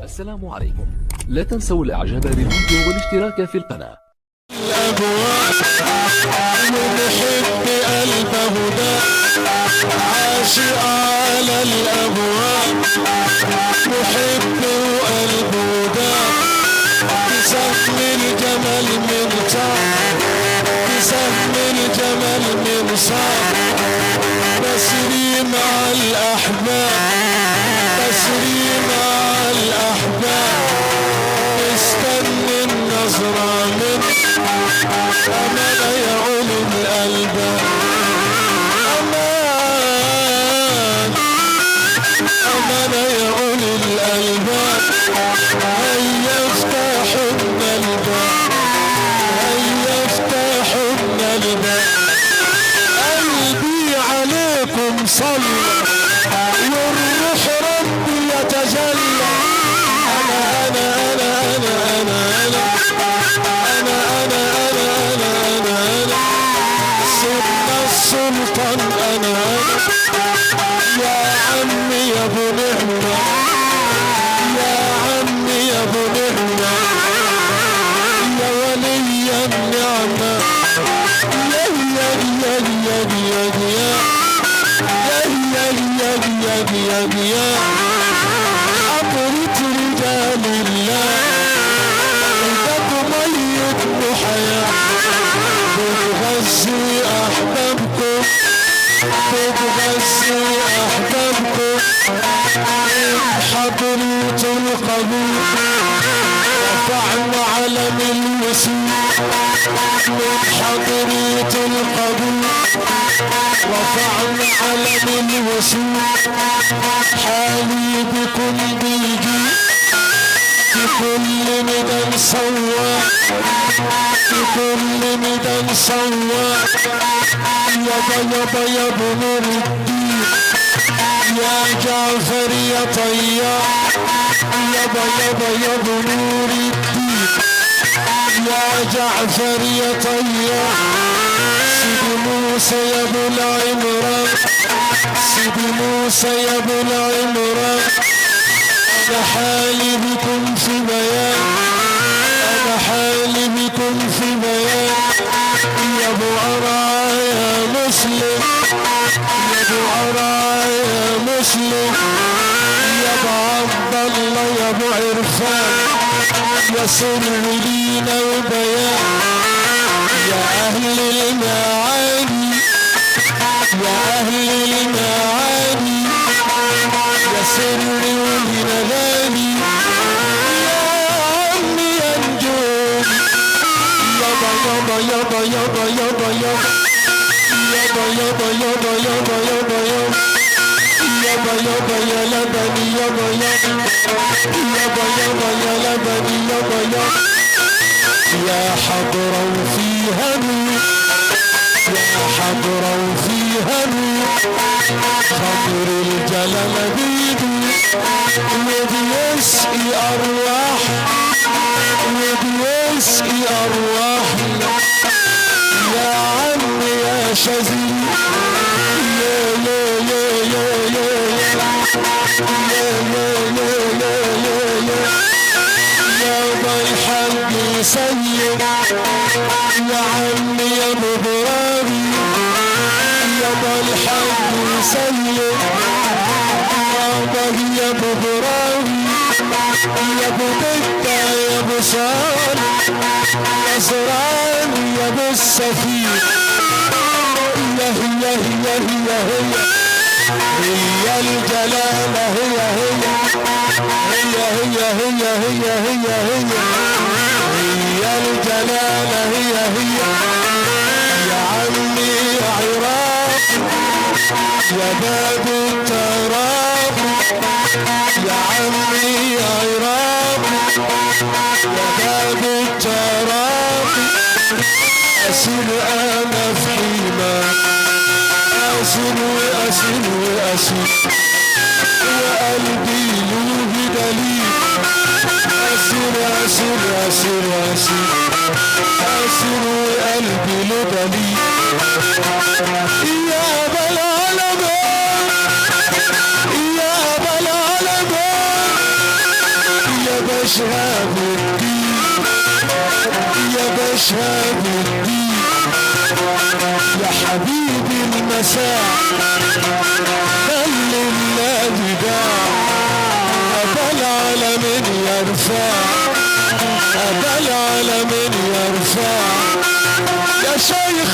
السلام عليكم. لا تنسوا الاعجاب بالفيديو والاشتراك في القناة. الأبواب وبحب قلبه ده عاشق على الأبواب محب وقلبه ده بسهم الجمال من صعب بسهم الجمال من صعب بسري مع الأحباب بسري مع الأحباب مستني النظرة من أمان يا أولي الألباب أمان أمان يا أولي الألباب هيا افتحوا الباب هيا افتحوا الباب قلبي عليكم صلى والروح ربي يتجلى السلطان أنا يا عمي يا ابو نعمة يا عمي يا ابو نعمة يا ولي النعمة يا يا يا يا يا يا يا يا يا عبرة رجال الله عندكم ميت وحياة بتغذي أحبابكم بتغذي أحبابكم حضرة القبول رفعنا علم الوسيل من حضرة القبول رفعنا علم الوسيل حالي بكم بيجي في كل ميدان سواق في كل ميدان سواق يابا يابا يا ابو نور الدين يا جعفر يا طيار يابا يابا يا ابو نور الدين يا جعفر يا طيار سيدي موسى يا ابو العمران سيدي موسى يا ابو العمران أنا حالي بكم في بيان أنا حالي بكم في بيان يا ابو عراء يا مسلم يا ابو عراء يا مسلم يا ابو عبد الله يا ابو عرفان يا سر لينا وبيان يا اهل المعاني يا اهل المعاني يا سر ولينا غالي يا عمي يا نجوم يابا يابا يابا يابا يابا يابا يابا يابا يابا يابا يابا يابا يابا يا لبني يابا يابا يابا يا لبني يابا يا حضرة وفيها نور يا حضرة وفيها نور خمر الجلال بيدي وبيسقي أرواح وبيسقي أرواحنا يا عم يا شذي يا يا يا يا يا يا يا يا يا الحاج سيد يا عم يا مبراري يا الحاج سيد يا مبراري يا ابو بكة يا ابو صال يا زرعان يا ابو السفير هي هي هي هي هي هي الجلالة هي هي هي هي هي هي هي هي هي الجلالة هي هي يا عمي يا عراق يا باب التراب يا عمي يا عراق يا باب التراب أسير أنا في حماك أسير وأسير وأسير وقلبي له دليل أسير أسير أسير أسير أسير وقلبي له دليل يا بلالبان يا بلالبان شهاب الدين يا بشهاب الدين يا حبيبي المساء خلي الله داع أبا العالمين يرفع أبا العالمين يرفع يا شيخ